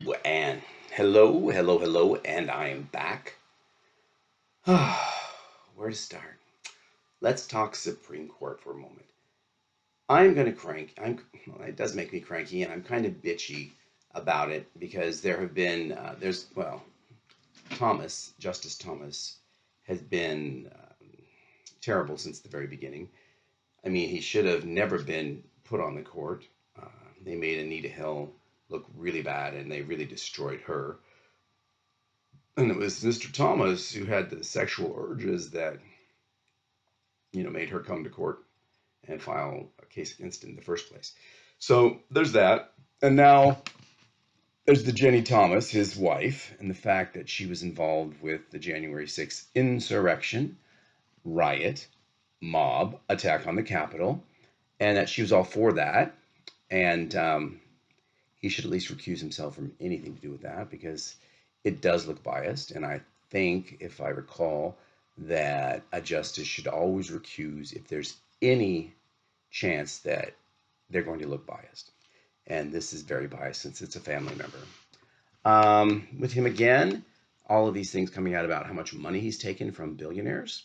And hello, and I am back. Where to start? Let's talk Supreme Court for a moment. I'm gonna crank. Well, it does make me cranky, and I'm kind of bitchy about it because there have been Justice Thomas, has been terrible since the very beginning. I mean, he should have never been put on the court. Uh, they made Anita Hill look really bad, and they really destroyed her. And it was Mr. Thomas who had the sexual urges that made her come to court and file a case against him in the first place. So there's that, and now there's the Jenny Thomas, his wife, and the fact that she was involved with the January 6th insurrection, riot, mob, attack on the Capitol, and that she was all for that, and he should at least recuse himself from anything to do with that because it does look biased. And I think, if I recall, that a justice should always recuse if there's any chance that they're going to look biased. And this is very biased since it's a family member. With him again, all of these things coming out about how much money he's taken from billionaires,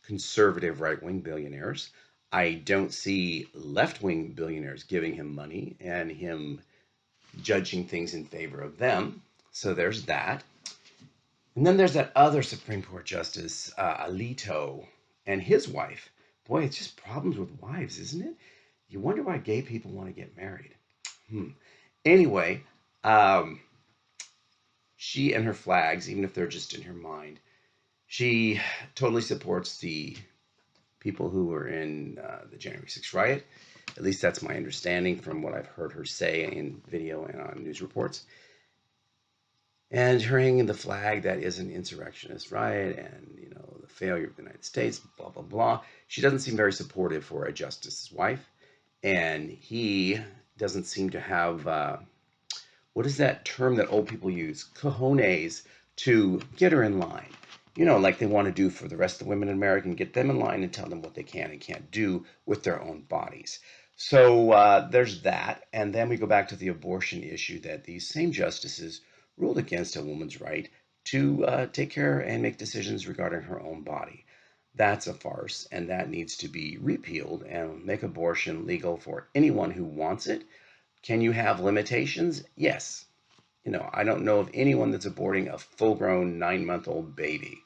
conservative right wing billionaires. I don't see left wing billionaires giving him money and him judging things in favor of them. So there's that. And then there's that other Supreme Court Justice, Alito, and his wife. Boy, it's just problems with wives, isn't it? You wonder why gay people want to get married. Anyway, she and her flags, even if they're just in her mind, she totally supports the people who were in the January 6th riot. At least that's my understanding from what I've heard her say in video and on news reports. And her hanging the flag that is an insurrectionist riot and, the failure of the United States, blah, blah, blah. She doesn't seem very supportive for a justice's wife. And he doesn't seem to have, what is that term that old people use? Cojones, to get her in line. Like they want to do for the rest of the women in America, and get them in line and tell them what they can and can't do with their own bodies. So there's that. And then we go back to the abortion issue that these same justices ruled against a woman's right to take care and make decisions regarding her own body. That's a farce, and that needs to be repealed and make abortion legal for anyone who wants it. Can you have limitations? Yes. I don't know of anyone that's aborting a full grown 9-month-old baby.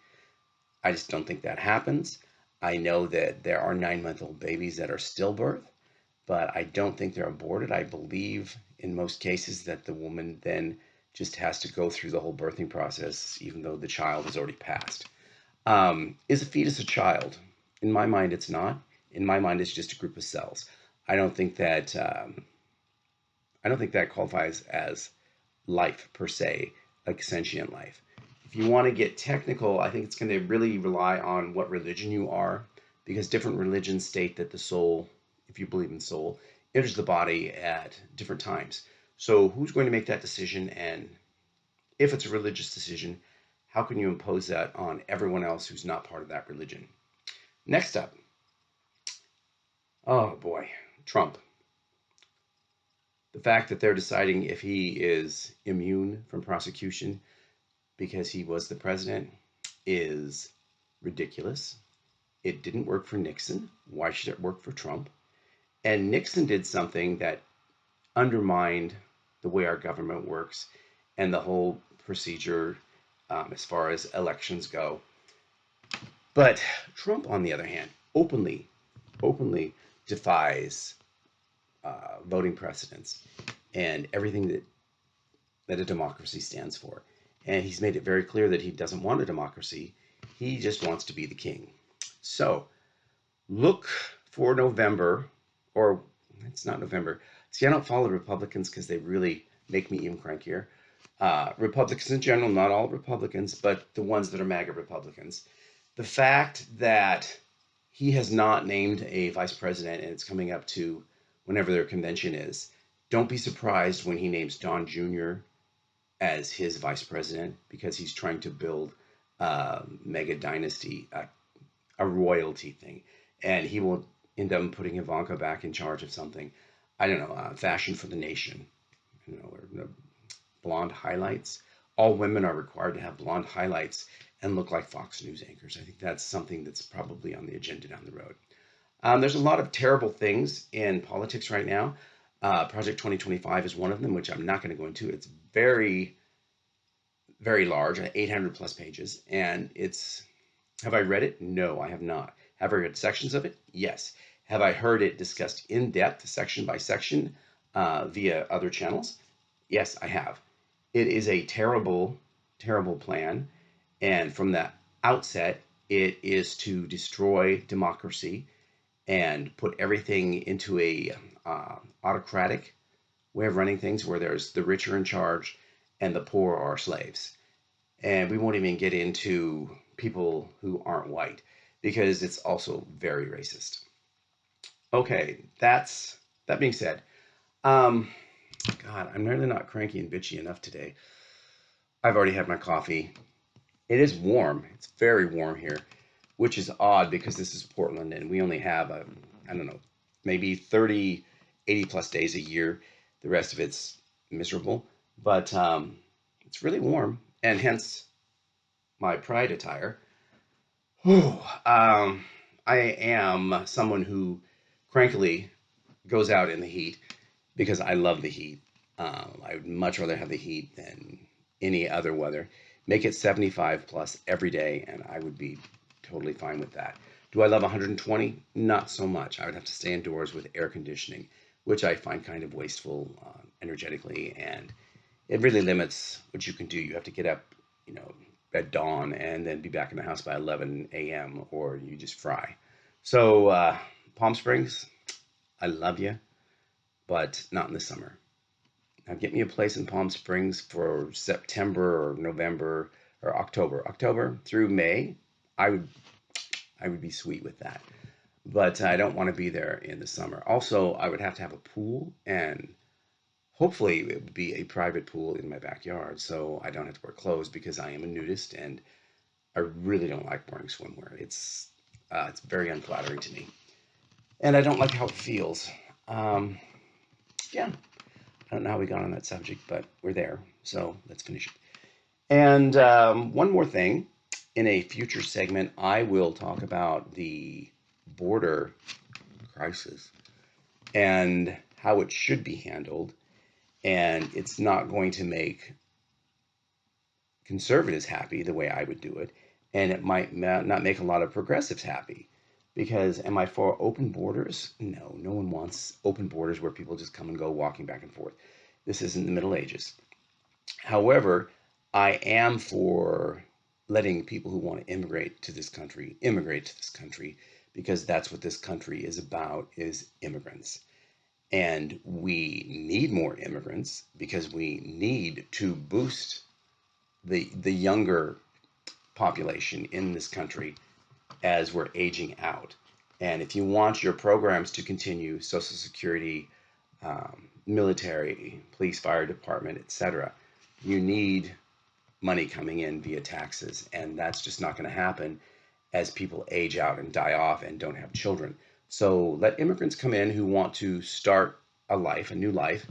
I just don't think that happens. I know that there are 9-month-old babies that are stillbirth, but I don't think they're aborted. I believe in most cases that the woman then just has to go through the whole birthing process, even though the child has already passed. Is a fetus a child? In my mind, it's not. In my mind, it's just a group of cells. I don't think that qualifies as life per se, like sentient life. If you want to get technical, I think it's going to really rely on what religion you are, because different religions state that the soul, if you believe in soul, enters the body at different times. So who's going to make that decision? And if it's a religious decision, how can you impose that on everyone else who's not part of that religion? Next up, oh boy, Trump. The fact that they're deciding if he is immune from prosecution because he was the president is ridiculous. It didn't work for Nixon. Why should it work for Trump? And Nixon did something that undermined the way our government works and the whole procedure as far as elections go. But Trump, on the other hand, openly defies voting precedents and everything that a democracy stands for. And he's made it very clear that he doesn't want a democracy. He just wants to be the king. So look for November, or it's not November. See, I don't follow Republicans because they really make me even crankier. Republicans in general, not all Republicans, but the ones that are MAGA Republicans. The fact that he has not named a vice president and it's coming up to whenever their convention is, don't be surprised when he names Don Jr. as his vice president because he's trying to build a mega dynasty, a royalty thing. And he will end up putting Ivanka back in charge of something. I don't know, fashion for the nation, or blonde highlights. All women are required to have blonde highlights and look like Fox News anchors. I think that's something that's probably on the agenda down the road. There's a lot of terrible things in politics right now. Project 2025 is one of them, which I'm not going to go into. It's very, very large, 800 plus pages, and it's. Have I read it? No, I have not. Have I read sections of it? Yes. Have I heard it discussed in depth, section by section, via other channels? Yes, I have. It is a terrible, terrible plan, and from the outset, it is to destroy democracy and put everything into a autocratic way of running things where there's the rich are in charge and the poor are slaves. And we won't even get into people who aren't white because it's also very racist. Okay, that being said, um, God, I'm really not cranky and bitchy enough today. I've already had my coffee. It is warm. It's very warm here, which is odd because this is Portland and we only have, I don't know, maybe 30, 80 plus days a year. The rest of it's miserable, but it's really warm, and hence my pride attire. Whew, I am someone who crankily goes out in the heat because I love the heat. I would much rather have the heat than any other weather. Make it 75 plus every day, and I would be totally fine with that. Do I love 120? Not so much. I would have to stay indoors with air conditioning, which I find kind of wasteful energetically, and it really limits what you can do. You have to get up, you know, at dawn and then be back in the house by 11 a.m. or you just fry. So, Palm Springs, I love you, but not in the summer. Now, get me a place in Palm Springs for September or November or October. October through May, I would I would be sweet with that. But I don't want to be there in the summer. Also, I would have to have a pool, and hopefully it would be a private pool in my backyard, so I don't have to wear clothes because I am a nudist and I really don't like wearing swimwear. It's very unflattering to me, and I don't like how it feels. Um, yeah, I don't know how we got on that subject, but we're there, so let's finish it. And one more thing, in a future segment, I will talk about the border crisis and how it should be handled. And it's not going to make conservatives happy the way I would do it. And it might not make a lot of progressives happy. Because am I for open borders? No, no one wants open borders where people just come and go walking back and forth. This isn't the Middle Ages. However, I am for letting people who want to immigrate to this country, because that's what this country is about, is immigrants. And we need more immigrants because we need to boost the younger population in this country as we're aging out. And if you want your programs to continue, Social Security, military, police, fire department, etc., you need money coming in via taxes, and that's just not going to happen as people age out and die off and don't have children. So let immigrants come in who want to start a life, a new life,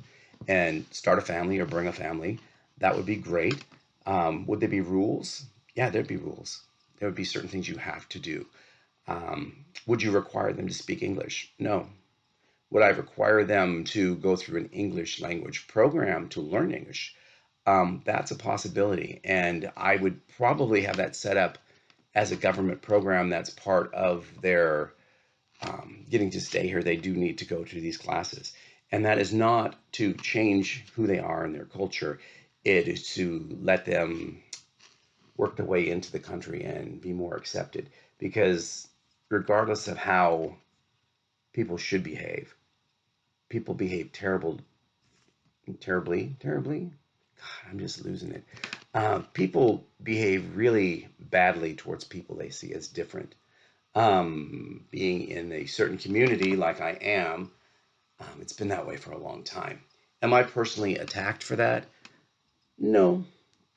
and start a family or bring a family. That would be great. Would there be rules? Yeah, there'd be rules. There would be certain things you have to do. Would you require them to speak English? No. Would I require them to go through an English language program to learn English? That's a possibility. And I would probably have that set up as a government program that's part of their getting to stay here. They do need to go to these classes. And that is not to change who they are and their culture. It is to let them work their way into the country and be more accepted. Because regardless of how people should behave, people behave terribly. God, I'm just losing it. People behave really badly towards people they see as different. Being in a certain community like I am, it's been that way for a long time. Am I personally attacked for that? No,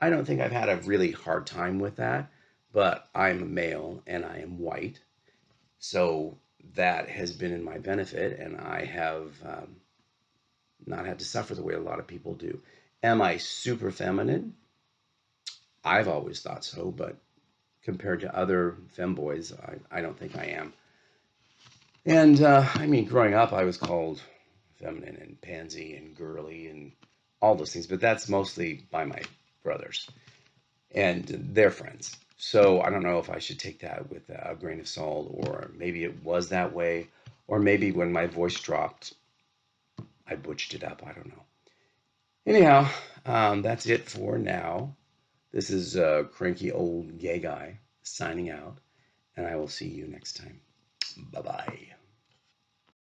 I don't think I've had a really hard time with that, but I'm a male and I am white. So that has been in my benefit, and I have not had to suffer the way a lot of people do. Am I super feminine? I've always thought so, but compared to other femboys, I don't think I am. And I mean, growing up, I was called feminine and pansy and girly and all those things, but that's mostly by my brothers and their friends. So I don't know if I should take that with a grain of salt, or maybe it was that way, or maybe when my voice dropped, I butched it up. I don't know. Anyhow, that's it for now. This is Cranky Old Gay Guy signing out, and I will see you next time. Bye bye.